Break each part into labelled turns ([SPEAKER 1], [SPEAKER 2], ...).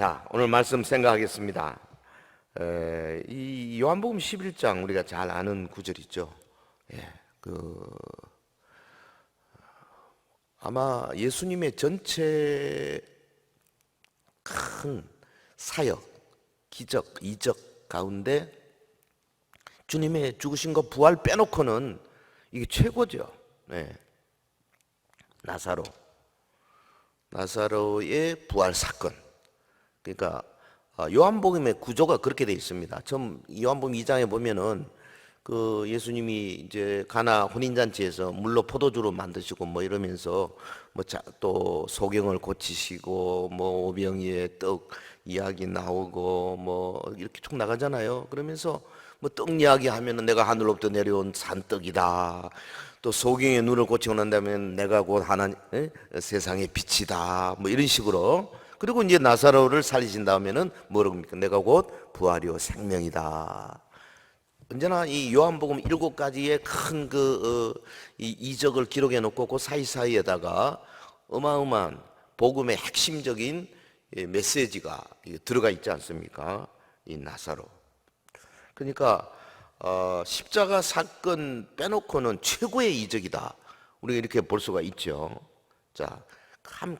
[SPEAKER 1] 자, 오늘 말씀 생각하겠습니다. 이 요한복음 11장 우리가 잘 아는 구절이죠. 아마 예수님의 전체 큰 사역, 기적, 이적 가운데 주님의 죽으신 거 부활 빼놓고는 이게 최고죠. 나사로의 부활 사건. 그러니까 요한복음의 구조가 그렇게 되어 있습니다. 처음 요한복음 2장에 보면은 그 예수님이 이제 가나 혼인잔치에서 물로 포도주로 만드시고 뭐 이러면서 또 소경을 고치시고 뭐 오병이의 떡 이야기 나오고 뭐 이렇게 쭉 나가잖아요. 그러면서 뭐 떡 이야기 하면은 내가 하늘로부터 내려온 산떡이다. 또 소경의 눈을 고치고 난 다음에 내가 곧 세상의 빛이다. 뭐 이런 식으로. 그리고 이제 나사로를 살리신 다음에는 뭐라고 합니까? 내가 곧 부활이요 생명이다. 언제나 이 요한복음 7가지의 큰 이적을 기록해 놓고 그 사이사이에다가 어마어마한 복음의 핵심적인 메시지가 들어가 있지 않습니까? 이 나사로. 그러니까 십자가 사건 빼놓고는 최고의 이적이다. 우리가 이렇게 볼 수가 있죠. 자,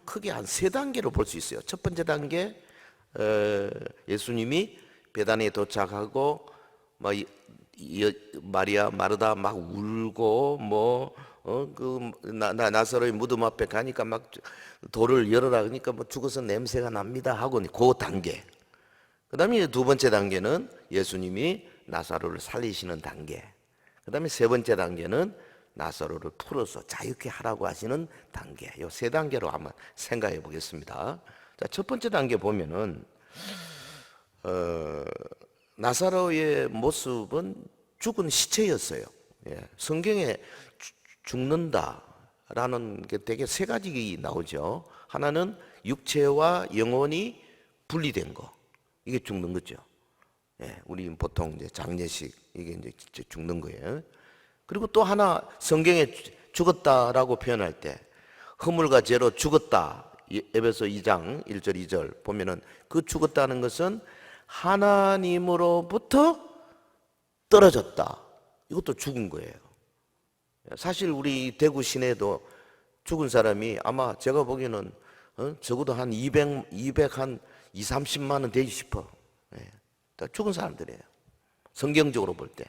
[SPEAKER 1] 크게 한 3단계로 볼 수 있어요. 첫 번째 단계, 예수님이 베다니에 도착하고 마리아 마르다 막 울고 나사로의 무덤 앞에 가니까 막 돌을 열어라 그러니까 죽어서 냄새가 납니다 하고 그 단계. 그다음에 두 번째 단계는 예수님이 나사로를 살리시는 단계. 그다음에 세 번째 단계는 나사로를 풀어서 자유케 하라고 하시는 단계. 이 3단계로 한번 생각해 보겠습니다. 자, 첫 번째 단계 보면은 나사로의 모습은 죽은 시체였어요. 성경에 죽는다라는 게 되게 3가지 나오죠. 하나는 육체와 영혼이 분리된 거, 이게 죽는 거죠. 우리 보통 이제 장례식 이게 이제 죽는 거예요. 그리고 또 하나 성경에 죽었다라고 표현할 때 허물과 죄로 죽었다. 에베소 2장 1절 2절 보면은 그 죽었다는 것은 하나님으로부터 떨어졌다. 이것도 죽은 거예요. 사실 우리 대구 시내도 죽은 사람이 아마 제가 보기에는 적어도 한 200, 한 2, 30만 원 되지 싶어. 다 죽은 사람들이에요. 성경적으로 볼 때.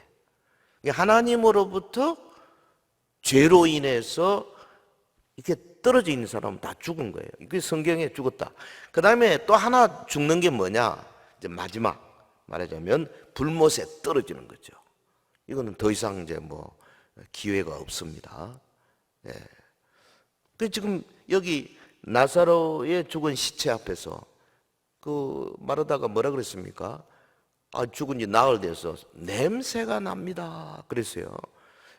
[SPEAKER 1] 하나님으로부터 죄로 인해서 이렇게 떨어져 있는 사람은 다 죽은 거예요. 이게 성경에 죽었다. 그 다음에 또 하나 죽는 게 뭐냐? 이제 마지막 말하자면 불못에 떨어지는 거죠. 이거는 더 이상 이제 기회가 없습니다. 그 지금 여기 나사로의 죽은 시체 앞에서 마르다가 뭐라 그랬습니까? 죽은 지 나흘 돼서 냄새가 납니다. 그랬어요.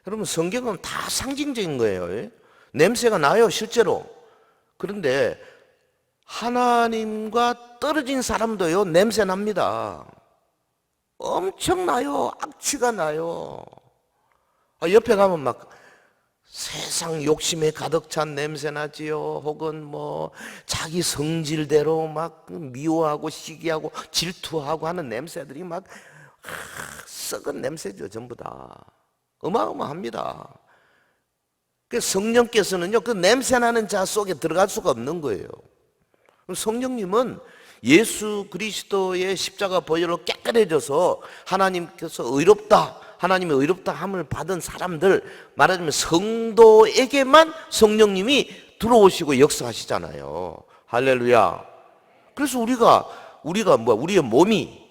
[SPEAKER 1] 여러분 성경은 다 상징적인 거예요. 냄새가 나요, 실제로. 그런데 하나님과 떨어진 사람도요, 냄새 납니다. 엄청 나요. 악취가 나요. 옆에 가면 막 세상 욕심에 가득 찬 냄새 나지요. 혹은 자기 성질대로 막 미워하고 시기하고 질투하고 하는 냄새들이 막 썩은 냄새죠. 전부 다 어마어마합니다. 성령께서는요, 그 냄새나는 자 속에 들어갈 수가 없는 거예요. 성령님은 예수 그리스도의 십자가 보혈로 깨끗해져서 하나님께서 의롭다, 하나님의 의롭다 함을 받은 사람들, 말하자면 성도에게만 성령님이 들어오시고 역사하시잖아요. 할렐루야. 그래서 우리의 몸이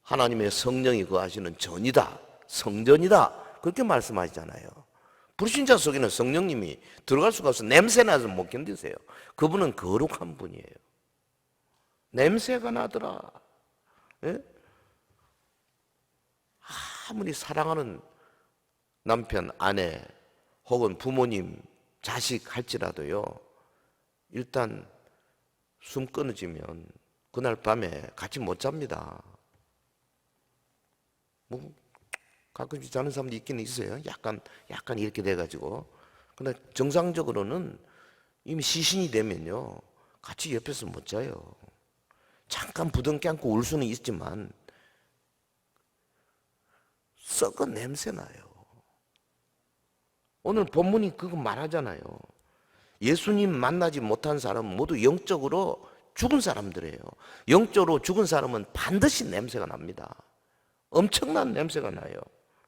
[SPEAKER 1] 하나님의 성령이 거하시는 전이다, 성전이다, 그렇게 말씀하시잖아요. 불신자 속에는 성령님이 들어갈 수가 없어. 냄새나서 못 견디세요. 그분은 거룩한 분이에요. 냄새가 나더라. 아무리 사랑하는 남편, 아내 혹은 부모님, 자식 할지라도요, 일단 숨 끊어지면 그날 밤에 같이 못 잡니다. 가끔씩 자는 사람도 있긴 있어요. 약간 이렇게 돼가지고. 근데 정상적으로는 이미 시신이 되면요, 같이 옆에서 못 자요. 잠깐 부둥켜 안고 울 수는 있지만 썩은 냄새 나요. 오늘 본문이 그거 말하잖아요. 예수님 만나지 못한 사람은 모두 영적으로 죽은 사람들이에요. 영적으로 죽은 사람은 반드시 냄새가 납니다. 엄청난 냄새가 나요.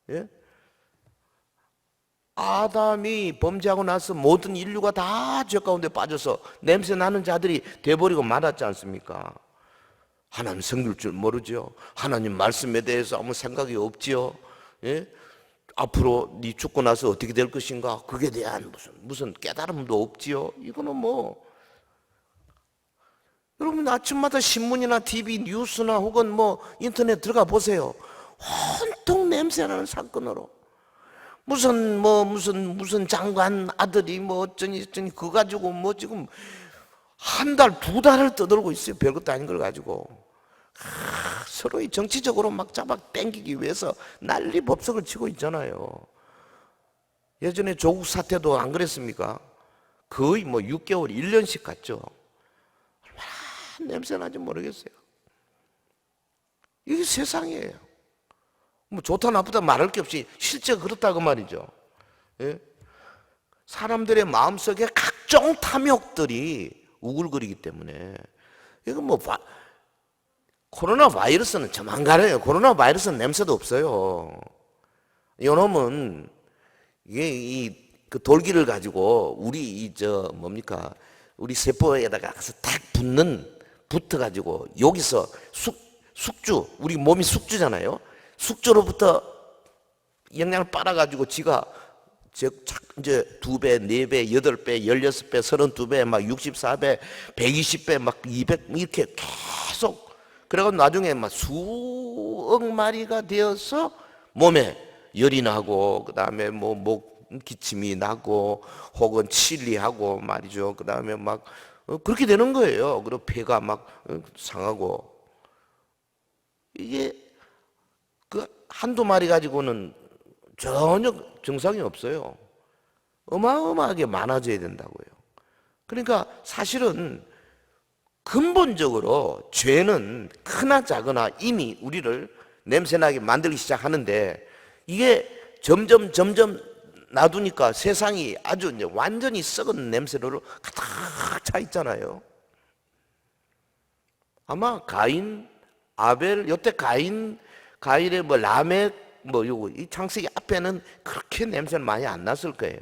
[SPEAKER 1] 예? 아담이 범죄하고 나서 모든 인류가 다 죄 가운데 빠져서 냄새 나는 자들이 돼버리고 말았지 않습니까? 하나님 섬길 줄 모르죠. 하나님 말씀에 대해서 아무 생각이 없지요. 예? 앞으로 네 죽고 나서 어떻게 될 것인가? 그게 대한 무슨 깨달음도 없지요. 이거는 뭐 여러분 아침마다 신문이나 TV 뉴스나 혹은 뭐 인터넷 들어가 보세요. 온통 냄새나는 사건으로 무슨 장관 아들이 뭐 어쩌니 그거 가지고 뭐 지금 한 달, 두 달을 떠들고 있어요. 별것도 아닌 걸 가지고. 서로의 정치적으로 막 잡아 당기기 위해서 난리 법석을 치고 있잖아요. 예전에 조국 사태도 안 그랬습니까? 거의 뭐 6개월, 1년씩 갔죠. 얼마나 냄새나지 모르겠어요. 이게 세상이에요. 뭐 좋다 나쁘다 말할 게 없이 실제 그렇다고 말이죠. 예? 사람들의 마음속에 각종 탐욕들이 우글거리기 때문에 이거 뭐 코로나 바이러스는 저만 가려요. 코로나 바이러스는 냄새도 없어요. 이놈은 이게 그 돌기를 가지고 우리 우리 세포에다가 가서 탁 붙어 가지고 여기서 숙주 우리 몸이 숙주잖아요. 숙주로부터 영양을 빨아가지고 지가 이제 2배, 4배, 8배, 16배, 32배, 막 64배, 120배, 막 200 이렇게 계속 그래가지고 나중에 막 수억 마리가 되어서 몸에 열이 나고 그 다음에 뭐 목 기침이 나고 혹은 치리하고 말이죠. 그 다음에 막 그렇게 되는 거예요. 그리고 폐가 막 상하고 이게 그 한두 마리 가지고는 전혀 증상이 없어요. 어마어마하게 많아져야 된다고요. 그러니까 사실은 근본적으로 죄는 크나 작으나 이미 우리를 냄새나게 만들기 시작하는데 이게 점점 놔두니까 세상이 아주 이제 완전히 썩은 냄새로 가득 차 있잖아요. 아마 가인, 아벨, 요때 가인의 뭐 라멕 요거 이 창세기 앞에는 그렇게 냄새는 많이 안 났을 거예요.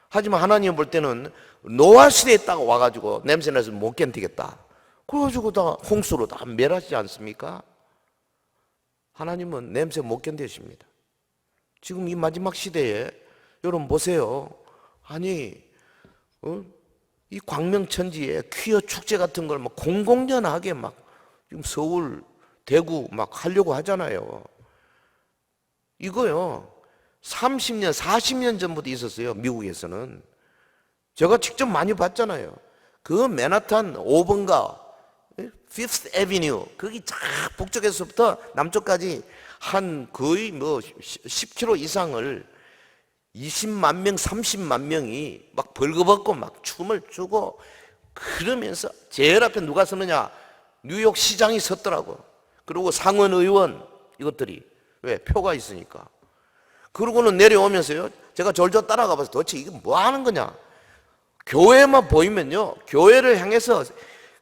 [SPEAKER 1] 하지만 하나님 볼 때는 노아 시대에 딱 와가지고 냄새나서 못 견디겠다. 그래가지고 다 홍수로 다 멸하지 않습니까? 하나님은 냄새 못 견디십니다. 지금 이 마지막 시대에 여러분 보세요. 아니 이 광명천지에 퀴어 축제 같은 걸 막 공공연하게 막 지금 서울, 대구 막 하려고 하잖아요. 이거요 30년, 40년 전부터 있었어요. 미국에서는. 제가 직접 많이 봤잖아요. 그 맨하탄 5번가 피프스 애비뉴 거기 쫙 북쪽에서부터 남쪽까지 한 거의 뭐 10km 이상을 20만 명, 30만 명이 막 벌거벗고 막 춤을 추고 그러면서 제일 앞에 누가 서느냐? 뉴욕 시장이 섰더라고. 그리고 상원 의원 이것들이 왜? 표가 있으니까. 그러고는 내려오면서요. 제가 졸졸 따라가 봐서 도대체 이게 뭐 하는 거냐? 교회만 보이면요. 교회를 향해서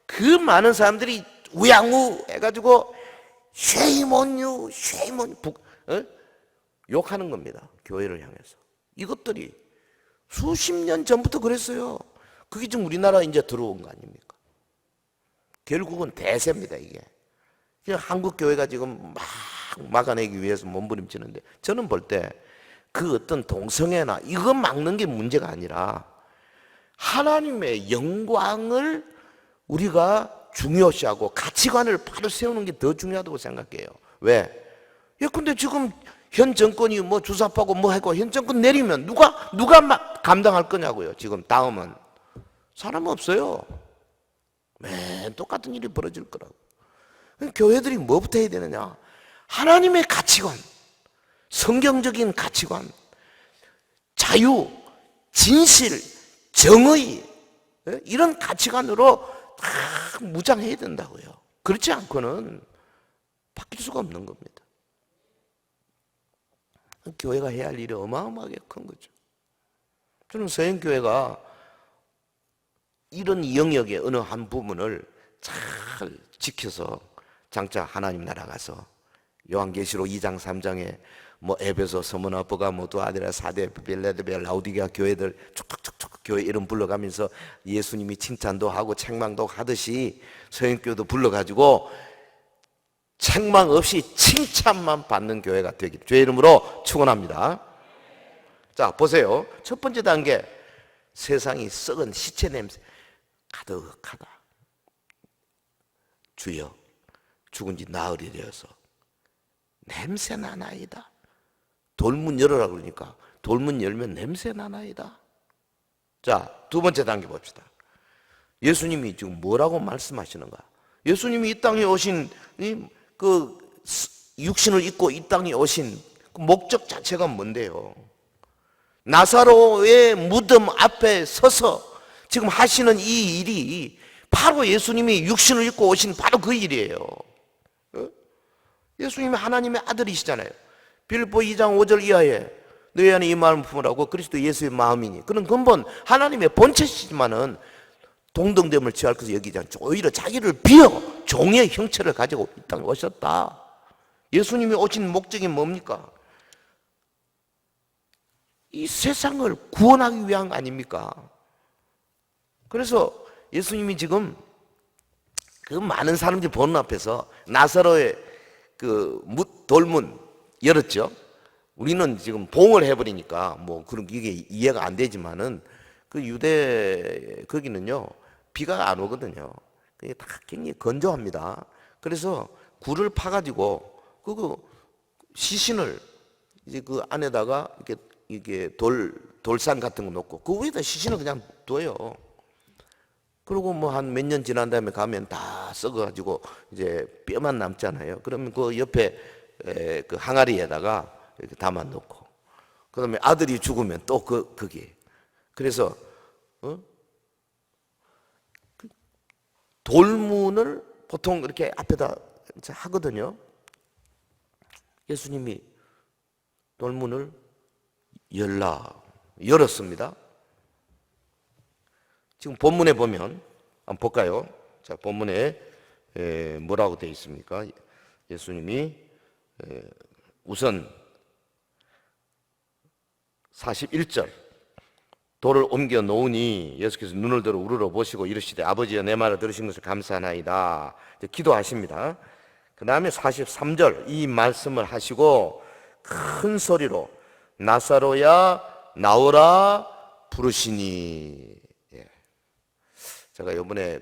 [SPEAKER 1] 그 많은 사람들이 우양우 해가지고 shame on you, shame on you 욕하는 겁니다. 교회를 향해서. 이것들이 수십 년 전부터 그랬어요. 그게 지금 우리나라 이제 들어온 거 아닙니까? 결국은 대세입니다, 이게. 한국 교회가 지금 막 막아내기 위해서 몸부림치는데 저는 볼 때 그 어떤 동성애나 이거 막는 게 문제가 아니라 하나님의 영광을 우리가 중요시하고 가치관을 바로 세우는 게 더 중요하다고 생각해요. 왜? 근데 지금 현 정권이 뭐 주사파고 뭐 하고 현 정권 내리면 누가 막 감당할 거냐고요. 지금 다음은 사람 없어요. 맨 똑같은 일이 벌어질 거라고. 교회들이 뭐부터 해야 되느냐? 하나님의 가치관, 성경적인 가치관, 자유, 진실, 정의 이런 가치관으로 다 무장해야 된다고요. 그렇지 않고는 바뀔 수가 없는 겁니다. 교회가 해야 할 일이 어마어마하게 큰 거죠. 저는 서영교회가 이런 영역의 어느 한 부분을 잘 지켜서 장차 하나님 나라 가서 요한계시록 2장 3장에 뭐 에베소, 서머나, 버가모, 두아디라, 사대, 빌라델비아, 라우디게아 교회들 촉촉촉촉 교회 이름 불러가면서 예수님이 칭찬도 하고 책망도 하듯이 서영교회도 불러가지고 책망 없이 칭찬만 받는 교회가 되길 주의 이름으로 축원합니다. 자, 보세요. 첫 번째 단계, 세상이 썩은 시체 냄새 가득하다. 주여, 죽은 지 나흘이 되어서 냄새 나나이다. 돌문 열어라 그러니까 돌문 열면 냄새 나나이다. 자, 두 번째 단계 봅시다. 예수님이 지금 뭐라고 말씀하시는가? 예수님이 이 땅에 오신 그 육신을 입고 이 땅에 오신 그 목적 자체가 뭔데요? 나사로의 무덤 앞에 서서 지금 하시는 이 일이 바로 예수님이 육신을 입고 오신 바로 그 일이에요. 예수님이 하나님의 아들이시잖아요. 빌립보 2장 5절 이하에 너희 안에 이 마음을 품으라고 그리스도 예수의 마음이니, 그는 근본 하나님의 본체시지만은 동등됨을 취할 것을 여기지 않죠. 오히려 자기를 비어 종의 형체를 가지고 이 땅에 오셨다. 예수님이 오신 목적이 뭡니까? 이 세상을 구원하기 위한 거 아닙니까? 그래서 예수님이 지금 그 많은 사람들이 보는 앞에서 나사로의 그 돌문 열었죠. 우리는 지금 봉을 해버리니까 뭐 그런 이게 이해가 안 되지만은 그 유대 거기는요 비가 안 오거든요. 그게 다 굉장히 건조합니다. 그래서 굴을 파가지고 그 시신을 이제 그 안에다가 이게 돌산 같은 거 놓고 그 위에다 시신을 그냥 둬요. 그리고 뭐 한 몇 년 지난 다음에 가면 다 썩어가지고 이제 뼈만 남잖아요. 그러면 그 옆에 그 항아리에다가 이렇게 담아 놓고, 그다음에 아들이 죽으면 또 거기. 그래서 그 돌문을 보통 이렇게 앞에다 하거든요. 예수님이 돌문을 열었습니다. 지금 본문에 보면 한번 볼까요? 자, 본문에 뭐라고 되어 있습니까? 예수님이 우선 41절 돌을 옮겨 놓으니 예수께서 눈을 들어 우러러 보시고 이르시되 아버지여 내 말을 들으신 것을 감사하나이다. 기도하십니다. 그 다음에 43절 이 말씀을 하시고 큰 소리로 나사로야 나오라 부르시니. 제가 이번에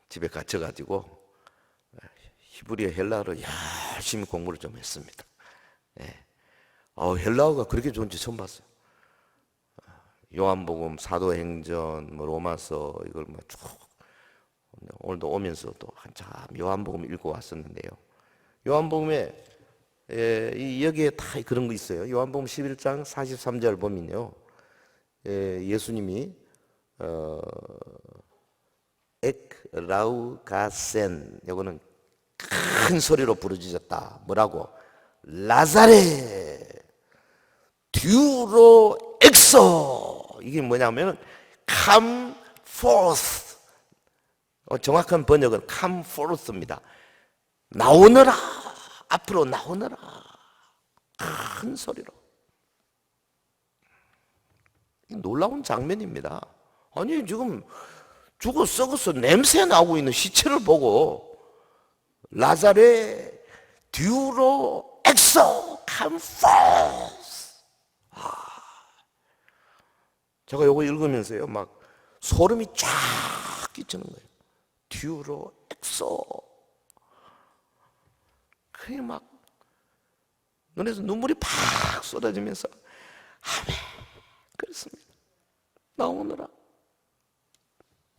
[SPEAKER 1] 집에 갇혀가지고 히브리어 헬라어를 열심히 공부를 좀 했습니다. 헬라어가 그렇게 좋은지 처음 봤어요. 요한복음, 사도행전, 뭐 로마서 이걸 뭐 쭉 오늘도 오면서 또 한참 요한복음 읽고 왔었는데요. 요한복음에 여기에 다 그런 거 있어요. 요한복음 11장 43절 보면요. 예수님이 엑라우가센 이거는 큰 소리로 부르짖었다. 뭐라고? 라자레 듀로 엑소. 이게 뭐냐면 come forth. 정확한 번역은 come forth입니다. 나오너라. 앞으로 나오너라. 큰 소리로. 놀라운 장면입니다. 아니 지금 죽어 썩어서 냄새 나고 있는 시체를 보고 라자레 듀로 엑소 come forth. 제가 요거 읽으면서요 막 소름이 쫙 끼치는 거예요. 듀로 엑소. 그게 막 눈에서 눈물이 팍 쏟아지면서 아멘. 그렇습니다. 나오느라.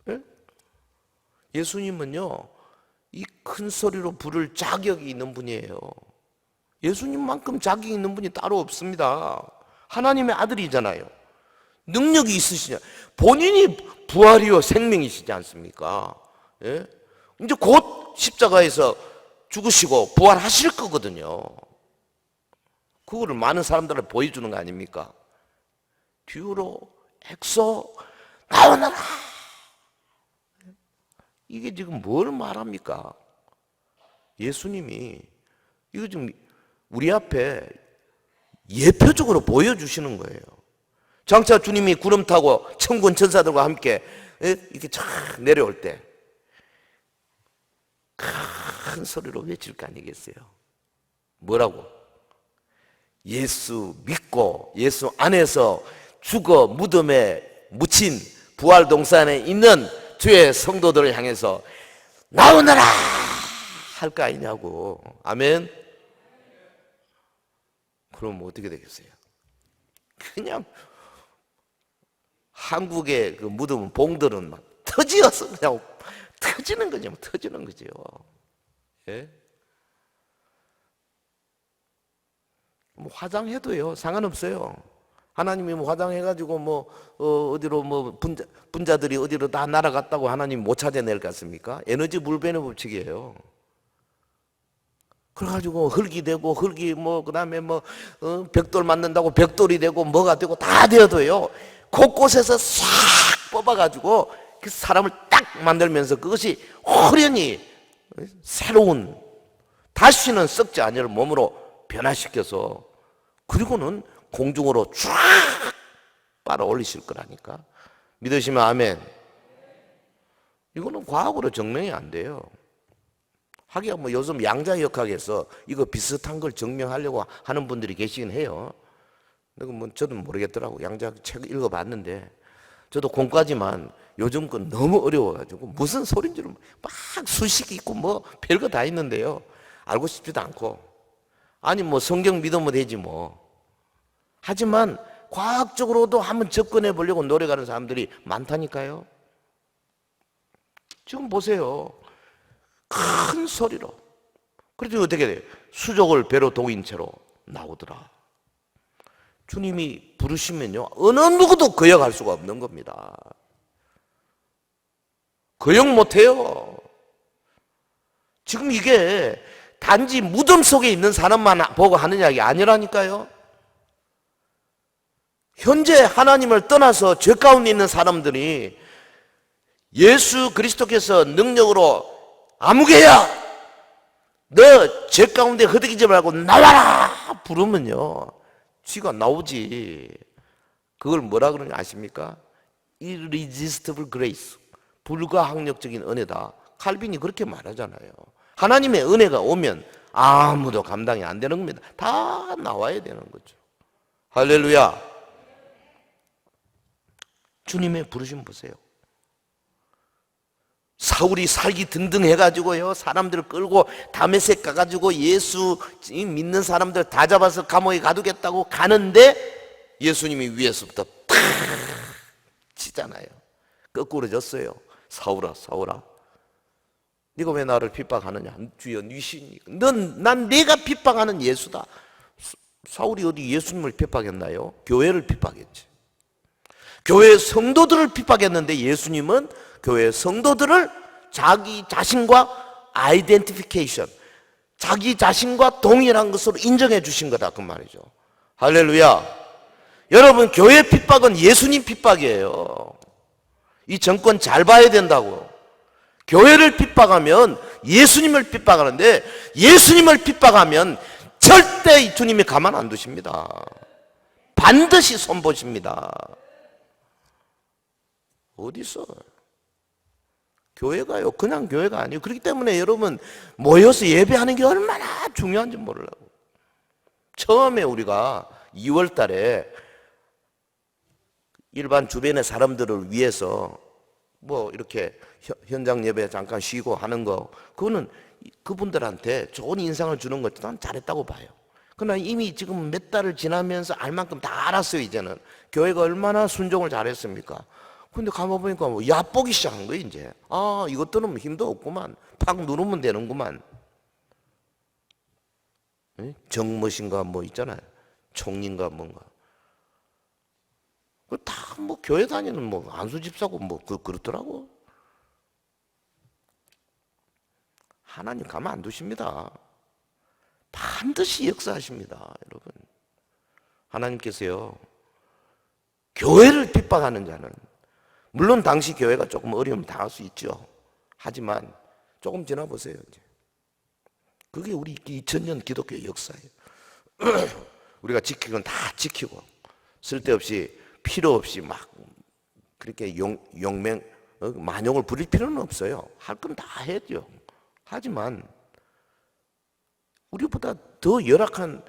[SPEAKER 1] 예? 예수님은요, 이 큰 소리로 부를 자격이 있는 분이에요. 예수님만큼 자격이 있는 분이 따로 없습니다. 하나님의 아들이잖아요. 능력이 있으시냐. 본인이 부활이요 생명이시지 않습니까? 예? 이제 곧 십자가에서 죽으시고 부활하실 거거든요. 그거를 많은 사람들한테 보여주는 거 아닙니까? 듀로 엑소 나오너라. 이게 지금 뭘 말합니까? 예수님이 이거 지금 우리 앞에 예표적으로 보여주시는 거예요. 장차 주님이 구름 타고 천군 천사들과 함께 이렇게 쫙 내려올 때 큰 소리로 외칠 거 아니겠어요? 뭐라고? 예수 믿고 예수 안에서 죽어 무덤에 묻힌 부활 동산에 있는 주의 성도들을 향해서 나오너라 할 거 아니냐고. 아멘. 그럼 어떻게 되겠어요? 그냥 한국의 그 무덤 봉들은 막 터지어서 그냥 터지는 거죠. 터지는 거죠. 예? 뭐 화장해도요 상관없어요. 하나님이 뭐 화장해가지고 뭐 어디로 뭐 분자들이 어디로 다 날아갔다고 하나님 못 찾아낼 것 같습니까? 에너지 불변의 법칙이에요. 그래가지고 흙이 되고 흙이 뭐 그다음에 뭐 벽돌 만든다고 벽돌이 되고 뭐가 되고 다 되어도요 곳곳에서 싹 뽑아가지고 그 사람을 딱 만들면서 그것이 호련히 새로운 다시는 썩지 않을 몸으로 변화시켜서 그리고는 공중으로 쫙 빨아 올리실 거라니까. 믿으시면 아멘. 이거는 과학으로 증명이 안 돼요. 하기야 뭐 요즘 양자역학에서 이거 비슷한 걸 증명하려고 하는 분들이 계시긴 해요. 근데 뭐 저도 모르겠더라고. 양자역 책 읽어봤는데 저도 공과지만 요즘 건 너무 어려워가지고 무슨 소린지를 막 수식이 있고 뭐 별거 다 있는데요. 알고 싶지도 않고 아니 뭐 성경 믿으면 되지 뭐. 하지만 과학적으로도 한번 접근해 보려고 노력하는 사람들이 많다니까요. 지금 보세요. 큰 소리로. 그래서 어떻게 돼요? 수족을 배로 동인 채로 나오더라. 주님이 부르시면요 어느 누구도 거역할 수가 없는 겁니다. 거역 못해요. 지금 이게 단지 무덤 속에 있는 사람만 보고 하는 이야기 아니라니까요. 현재 하나님을 떠나서 죄 가운데 있는 사람들이 예수 그리스도께서 능력으로 아무개야 너 죄 가운데 허덕이지 말고 나와라 부르면요 쥐가 나오지. 그걸 뭐라 그러는지 아십니까? Irresistible grace, 불가항력적인 은혜다. 칼빈이 그렇게 말하잖아요. 하나님의 은혜가 오면 아무도 감당이 안 되는 겁니다. 다 나와야 되는 거죠. 할렐루야. 주님의 부르심 보세요. 사울이 살기 든든 해가지고요 사람들을 끌고 다메섹 가가지고 예수 믿는 사람들 다 잡아서 감옥에 가두겠다고 가는데 예수님이 위에서부터 팍 치잖아요. 거꾸로 졌어요. 사울아 사울아 네가 왜 나를 핍박하느냐. 주여 네 신이니까. 난 내가 핍박하는 예수다. 사울이 어디 예수님을 핍박했나요? 교회를 핍박했지. 교회 성도들을 핍박했는데 예수님은 교회 성도들을 자기 자신과 아이덴티피케이션, 자기 자신과 동일한 것으로 인정해 주신 거다 그 말이죠. 할렐루야. 여러분 교회 핍박은 예수님 핍박이에요. 이 정권 잘 봐야 된다고. 교회를 핍박하면 예수님을 핍박하는데 예수님을 핍박하면 절대 주님이 가만 안 두십니다. 반드시 손보십니다. 어디 있어? 교회가요 그냥 교회가 아니에요. 그렇기 때문에 여러분 모여서 예배하는 게 얼마나 중요한지 모르려고. 처음에 우리가 2월 달에 일반 주변의 사람들을 위해서 뭐 이렇게 현장 예배 잠깐 쉬고 하는 거 그거는 그분들한테 좋은 인상을 주는 것 난 잘했다고 봐요. 그러나 이미 지금 몇 달을 지나면서 알 만큼 다 알았어요. 이제는 교회가 얼마나 순종을 잘했습니까? 근데 가만보니까 뭐 얕보기 시작한 거예요 이제. 아 이것들은 힘도 없구만. 팍 누르면 되는구만. 정무신가 뭐 있잖아요. 총리인가 뭔가. 다 뭐 교회 다니는 뭐 안수 집사고 뭐 그렇더라고. 하나님 가만 안 두십니다. 반드시 역사하십니다, 여러분. 하나님께서요, 교회를 핍박하는 자는, 물론 당시 교회가 조금 어려움 당할 수 있죠. 하지만 조금 지나보세요, 이제. 그게 우리 2000년 기독교의 역사예요. 우리가 지킬 건 다 지키고, 쓸데없이 필요 없이 막 그렇게 용맹 만용을 부릴 필요는 없어요. 할 건 다 해야죠. 하지만 우리보다 더 열악한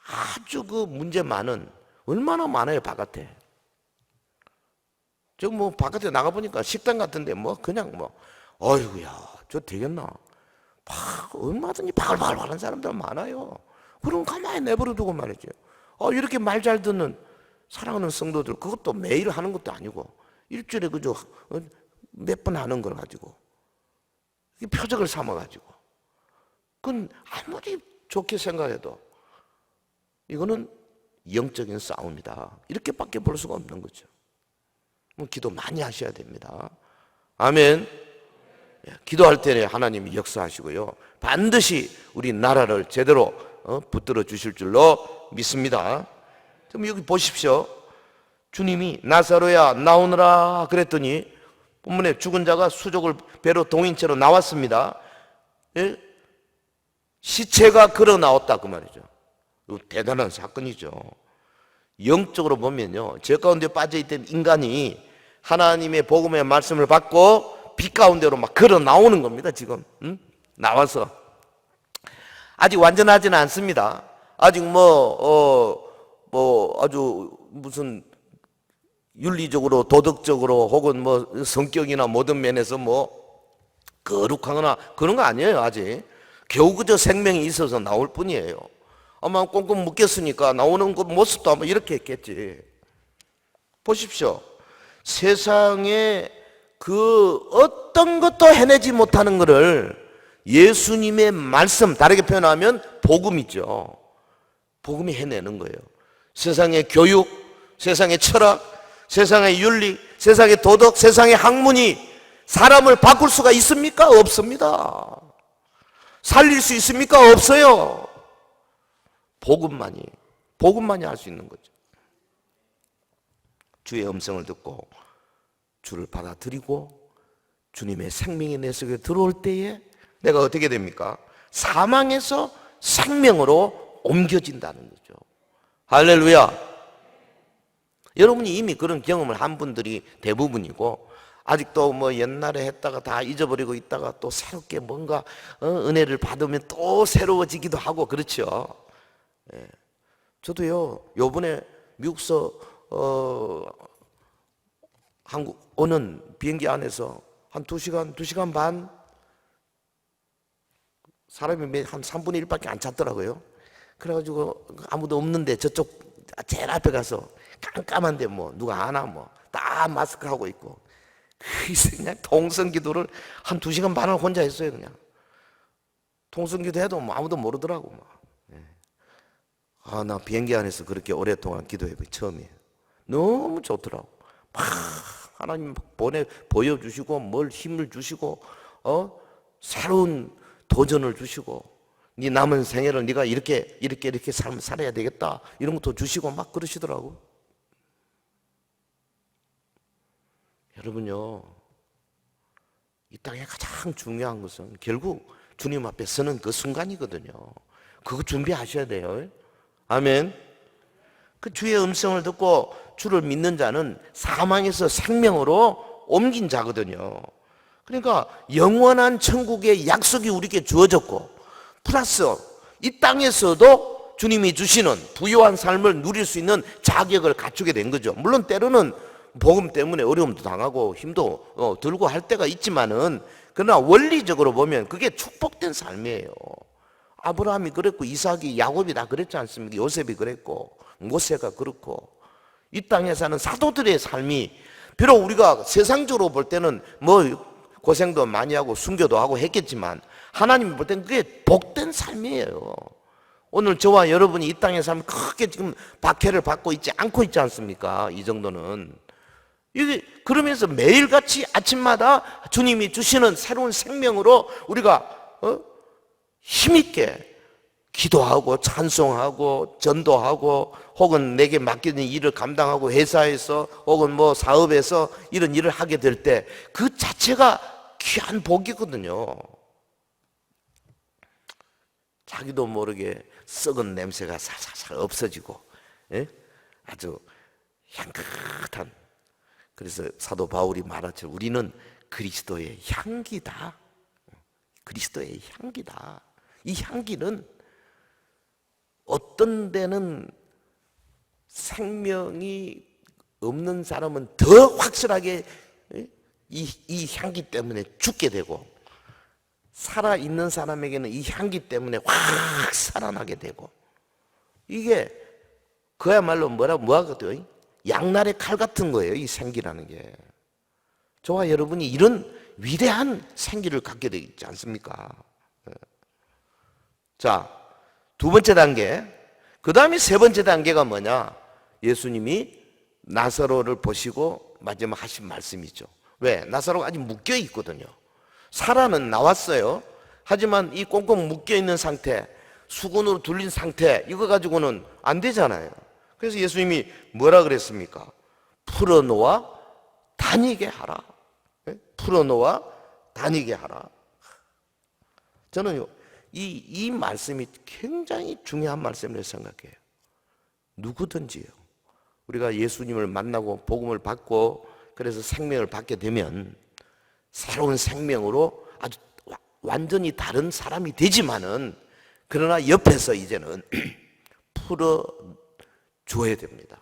[SPEAKER 1] 아주 그 문제 많은 얼마나 많아요, 바깥에. 저 뭐 바깥에 나가 보니까 식당 같은데 뭐 그냥 뭐 어이구야 저 되겠나? 얼마든지 바글바글 하는 사람들 많아요. 그럼 가만히 내버려 두고 말이죠. 이렇게 말 잘 듣는 사랑하는 성도들, 그것도 매일 하는 것도 아니고 일주일에 그저 몇 번 하는 걸 가지고 표적을 삼아 가지고, 그건 아무리 좋게 생각해도 이거는 영적인 싸움이다, 이렇게밖에 볼 수가 없는 거죠. 기도 많이 하셔야 됩니다. 아멘. 기도할 때는 하나님이 역사하시고요, 반드시 우리 나라를 제대로 붙들어 주실 줄로 믿습니다. 그럼 여기 보십시오. 주님이 나사로야 나오너라 그랬더니 본문에 죽은 자가 수족을 배로 동인채로 나왔습니다. 예? 시체가 걸어 나왔다 그 말이죠. 이거 대단한 사건이죠. 영적으로 보면요, 죄 가운데 빠져있던 인간이 하나님의 복음의 말씀을 받고 빛 가운데로 막 걸어 나오는 겁니다. 지금 나와서 아직 완전하지는 않습니다. 아직 아주 무슨 윤리적으로 도덕적으로 혹은 뭐 성격이나 모든 면에서 뭐 거룩하거나 그런 거 아니에요. 아직 겨우 그저 생명이 있어서 나올 뿐이에요. 아마 꽁꽁 묶였으니까 나오는 그 모습도 아마 이렇게 했겠지. 보십시오. 세상에 그 어떤 것도 해내지 못하는 것을 예수님의 말씀, 다르게 표현하면 복음이죠. 복음이 해내는 거예요. 세상의 교육, 세상의 철학, 세상의 윤리, 세상의 도덕, 세상의 학문이 사람을 바꿀 수가 있습니까? 없습니다. 살릴 수 있습니까? 없어요. 복음만이 할 수 있는 거죠. 주의 음성을 듣고 주를 받아들이고 주님의 생명이 내 속에 들어올 때에 내가 어떻게 됩니까? 사망에서 생명으로 옮겨진다는 거죠. 할렐루야. 여러분이 이미 그런 경험을 한 분들이 대부분이고, 아직도 뭐 옛날에 했다가 다 잊어버리고 있다가 또 새롭게 뭔가 은혜를 받으면 또 새로워지기도 하고 그렇죠. 예. 저도요, 요번에 미국서 한국 오는 비행기 안에서 한 2시간 반 사람이 한 3분의 1밖에 안 찼더라고요. 그래가지고 아무도 없는데 저쪽 제일 앞에 가서 깜깜한데 뭐 누가 아나 뭐 다 마스크 하고 있고, 그냥 통성기도를 한 2시간 반을 혼자 했어요. 그냥 통성기도 해도 뭐 아무도 모르더라고. 나 비행기 안에서 그렇게 오랫동안 기도해본 처음이에요. 너무 좋더라고. 막 하나님 보여주시고 뭘 힘을 주시고 새로운 도전을 주시고, 네 남은 생애를 네가 이렇게 삶을 살아야 되겠다 이런 것도 주시고 막 그러시더라고. 여러분요, 이 땅에 가장 중요한 것은 결국 주님 앞에 서는 그 순간이거든요. 그거 준비하셔야 돼요. 아멘. 그 주의 음성을 듣고 주를 믿는 자는 사망에서 생명으로 옮긴 자거든요. 그러니까 영원한 천국의 약속이 우리에게 주어졌고, 플러스 이 땅에서도 주님이 주시는 부유한 삶을 누릴 수 있는 자격을 갖추게 된 거죠. 물론 때로는 복음 때문에 어려움도 당하고 힘도 들고 할 때가 있지만은, 그러나 원리적으로 보면 그게 축복된 삶이에요. 아브라함이 그랬고 이삭이 야곱이 다 그랬지 않습니까? 요셉이 그랬고 모세가 그렇고, 이 땅에 사는 사도들의 삶이 비록 우리가 세상적으로 볼 때는 뭐 고생도 많이 하고 순교도 하고 했겠지만, 하나님이 볼 때는 그게 복된 삶이에요. 오늘 저와 여러분이 이 땅에 살면 크게 지금 박해를 받고 있지 않습니까? 이 정도는. 이게 그러면서 매일같이 아침마다 주님이 주시는 새로운 생명으로 우리가 힘있게 기도하고 찬송하고 전도하고 혹은 내게 맡기는 일을 감당하고 회사에서 혹은 뭐 사업에서 이런 일을 하게 될 때 그 자체가 귀한 복이거든요. 자기도 모르게 썩은 냄새가 살살살 없어지고, 예? 아주 향긋한. 그래서 사도 바울이 말하죠. 우리는 그리스도의 향기다. 그리스도의 향기다. 이 향기는 어떤 데는 생명이 없는 사람은 더 확실하게 이 향기 때문에 죽게 되고, 살아있는 사람에게는 이 향기 때문에 확 살아나게 되고, 이게 그야말로 뭐하거든요? 양날의 칼 같은 거예요. 이 생기라는 게. 저와 여러분이 이런 위대한 생기를 갖게 되지 않습니까? 자, 두 번째 단계. 그 다음에 세 번째 단계가 뭐냐? 예수님이 나사로를 보시고 마지막 하신 말씀이죠. 왜? 나사로가 아직 묶여 있거든요. 살아는 나왔어요. 하지만 이 꽁꽁 묶여 있는 상태, 수건으로 둘린 상태, 이거 가지고는 안 되잖아요. 그래서 예수님이 뭐라 그랬습니까? 풀어놓아 다니게 하라. 풀어놓아 다니게 하라. 저는 이 말씀이 굉장히 중요한 말씀이라고 생각해요. 누구든지요. 우리가 예수님을 만나고 복음을 받고 그래서 생명을 받게 되면 새로운 생명으로 아주 완전히 다른 사람이 되지만은, 그러나 옆에서 이제는 풀어줘야 됩니다.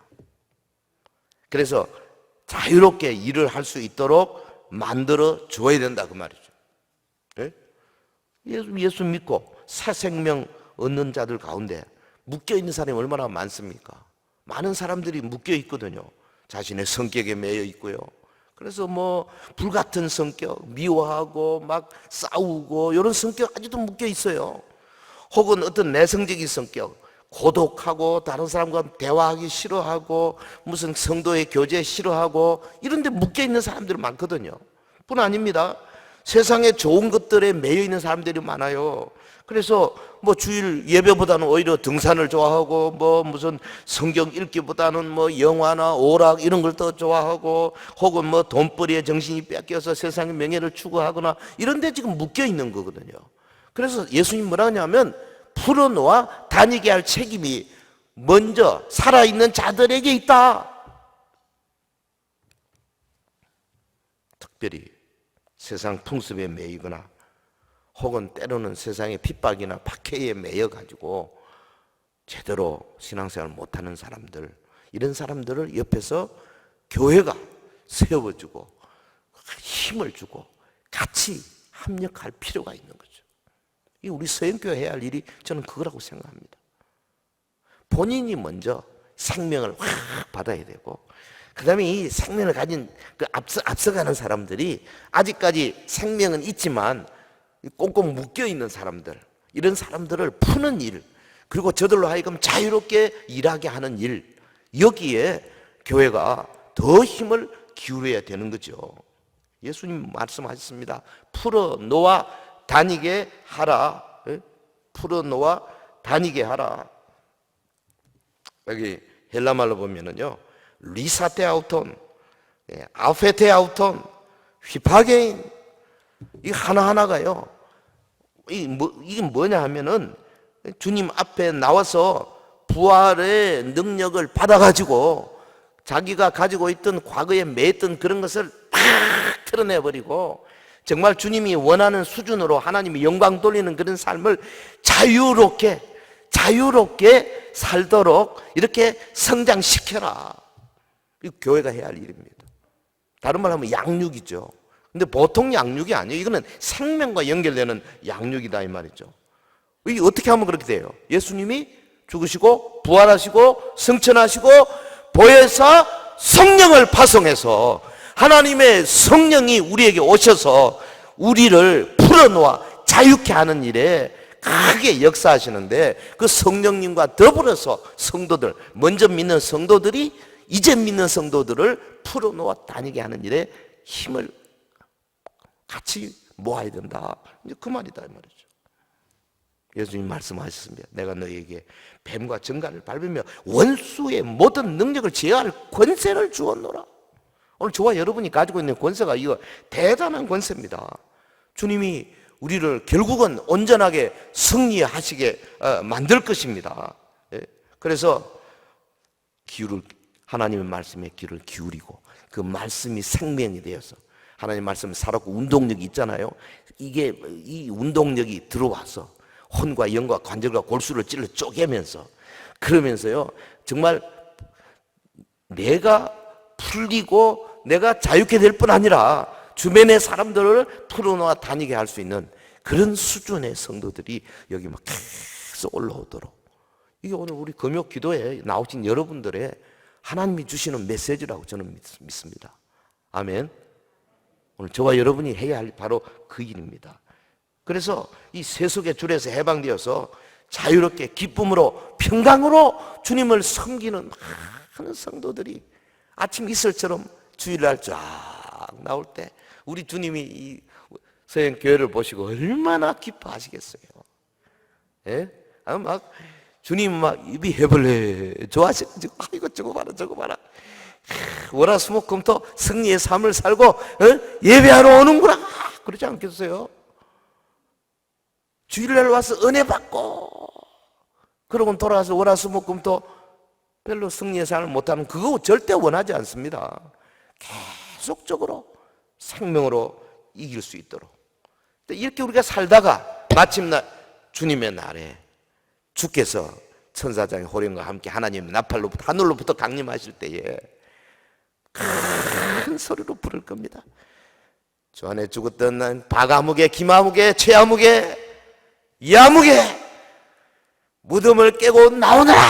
[SPEAKER 1] 그래서 자유롭게 일을 할 수 있도록 만들어 줘야 된다 그 말이죠. 예? 예수 믿고 새 생명 얻는 자들 가운데 묶여 있는 사람이 얼마나 많습니까? 많은 사람들이 묶여 있거든요. 자신의 성격에 매여 있고요. 그래서 뭐 불같은 성격, 미워하고 막 싸우고 이런 성격 아직도 묶여 있어요. 혹은 어떤 내성적인 성격, 고독하고 다른 사람과 대화하기 싫어하고 무슨 성도의 교제 싫어하고 이런 데 묶여 있는 사람들이 많거든요. 뿐 아닙니다. 세상에 좋은 것들에 매여 있는 사람들이 많아요. 그래서 뭐 주일 예배보다는 오히려 등산을 좋아하고 뭐 무슨 성경 읽기보다는 뭐 영화나 오락 이런 걸 더 좋아하고, 혹은 뭐 돈벌이에 정신이 뺏겨서 세상의 명예를 추구하거나 이런 데 지금 묶여 있는 거거든요. 그래서 예수님 뭐라 하냐면 풀어놓아 다니게 할 책임이 먼저 살아있는 자들에게 있다. 특별히 세상 풍습에 매이거나 혹은 때로는 세상의 핍박이나 박해에 매여가지고 제대로 신앙생활 못하는 사람들, 이런 사람들을 옆에서 교회가 세워주고 힘을 주고 같이 합력할 필요가 있는 거죠. 이 우리 서영교회 해야 할 일이 저는 그거라고 생각합니다. 본인이 먼저 생명을 확 받아야 되고, 그 다음에 이 생명을 가진 그 앞서가는 사람들이 아직까지 생명은 있지만 꽁꽁 묶여있는 사람들, 이런 사람들을 푸는 일, 그리고 저들로 하여금 자유롭게 일하게 하는 일, 여기에 교회가 더 힘을 기울여야 되는 거죠. 예수님 말씀하셨습니다. 풀어놓아 다니게 하라. 풀어놓아 다니게 하라. 여기 헬라말로 보면은요, 리사테아우톤, 아페테아우톤, 휘파게인, 이 하나하나가요, 이게 뭐냐 하면은 주님 앞에 나와서 부활의 능력을 받아가지고 자기가 가지고 있던 과거에 매했던 그런 것을 팍 틀어내버리고 정말 주님이 원하는 수준으로 하나님이 영광 돌리는 그런 삶을 자유롭게 살도록 이렇게 성장시켜라. 이 교회가 해야 할 일입니다. 다른 말로 하면 양육이죠. 근데 보통 양육이 아니에요. 이거는 생명과 연결되는 양육이다 이 말이죠. 이게 어떻게 하면 그렇게 돼요? 예수님이 죽으시고 부활하시고 승천하시고 보혜사 성령을 파송해서 하나님의 성령이 우리에게 오셔서 우리를 풀어놓아 자유케 하는 일에 크게 역사하시는데 그 성령님과 더불어서 성도들, 먼저 믿는 성도들이 이제 믿는 성도들을 풀어놓아 다니게 하는 일에 힘을 같이 모아야 된다. 이제 그 말이다 이 말이죠. 예수님 말씀하셨습니다. 내가 너희에게 뱀과 정갈을 밟으며 원수의 모든 능력을 제어할 권세를 주었노라. 오늘 저와 여러분이 가지고 있는 권세가 이거 대단한 권세입니다. 주님이 우리를 결국은 온전하게 승리하시게 만들 것입니다. 그래서 하나님의 말씀에 귀를 기울이고 그 말씀이 생명이 되어서 하나님의 말씀은 살았고 운동력이 있잖아요. 이 운동력이 들어와서 혼과 영과 관절과 골수를 찔러 쪼개면서 그러면서요 정말 내가 풀리고 내가 자유케 될 뿐 아니라 주변의 사람들을 풀어놓아 다니게 할 수 있는 그런 수준의 성도들이 여기 막 계속 올라오도록, 이게 오늘 우리 금요 기도에 나오신 여러분들의 하나님이 주시는 메시지라고 저는 믿습니다. 아멘. 오늘 저와 여러분이 해야 할 바로 그 일입니다. 그래서 이 세속의 줄에서 해방되어서 자유롭게 기쁨으로 평강으로 주님을 섬기는 많은 성도들이 아침 이슬처럼 주일날 쫙 나올 때 우리 주님이 이 서양 교회를 보시고 얼마나 기뻐하시겠어요. 예? 막 주님 막 입이 해벌레 좋아하셔가지고 이거 저거 봐라 월화수목금토 승리의 삶을 살고 예배하러 오는구나 그러지 않겠어요? 주일날 와서 은혜 받고 그러고 돌아와서 월화수목금토 별로 승리의 삶을 못하는 그거 절대 원하지 않습니다. 계속적으로 생명으로 이길 수 있도록. 이렇게 우리가 살다가 마침날 주님의 날에 주께서 천사장의 호령과 함께 하나님의 나팔로부터 하늘로부터 강림하실 때에 큰 소리로 부를 겁니다. 주 안에 죽었던 난 박아무개, 김아무개, 최아무개, 이아무개 무덤을 깨고 나오너라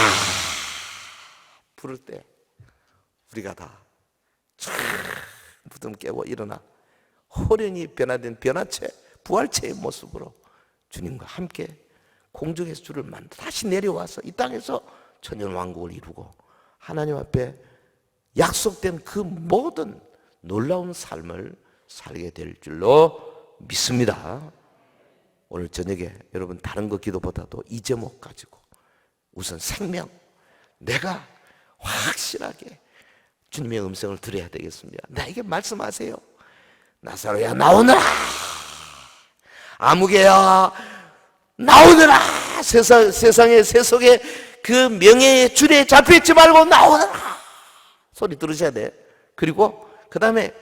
[SPEAKER 1] 부를 때 우리가 다 무덤 깨고 일어나 호련히 변화된 변화체, 부활체의 모습으로 주님과 함께 공중에서 주를 만나 다시 내려와서 이 땅에서 천년왕국을 이루고 하나님 앞에 약속된 그 모든 놀라운 삶을 살게 될 줄로 믿습니다. 오늘 저녁에 여러분 다른 거 기도보다도 이 제목 가지고 우선 생명, 내가 확실하게 주님의 음성을 들어야 되겠습니다. 나에게 말씀하세요. 나사로야 나오너라, 아무개야 나오너라. 세상의 세속의 그 명예의 줄에 잡혀있지 말고 나오너라 소리 들으셔야 돼. 그리고 그 다음에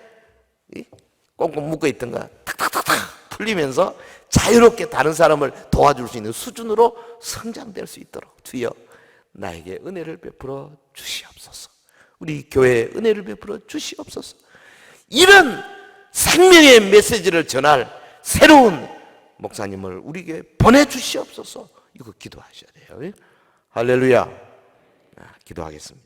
[SPEAKER 1] 꽁꽁 묶어있던 거 탁탁탁탁 풀리면서 자유롭게 다른 사람을 도와줄 수 있는 수준으로 성장될 수 있도록 주여 나에게 은혜를 베풀어 주시옵소서. 우리 교회에 은혜를 베풀어 주시옵소서. 이런 생명의 메시지를 전할 새로운 목사님을 우리에게 보내주시옵소서. 이거 기도하셔야 돼요. 할렐루야. 기도하겠습니다.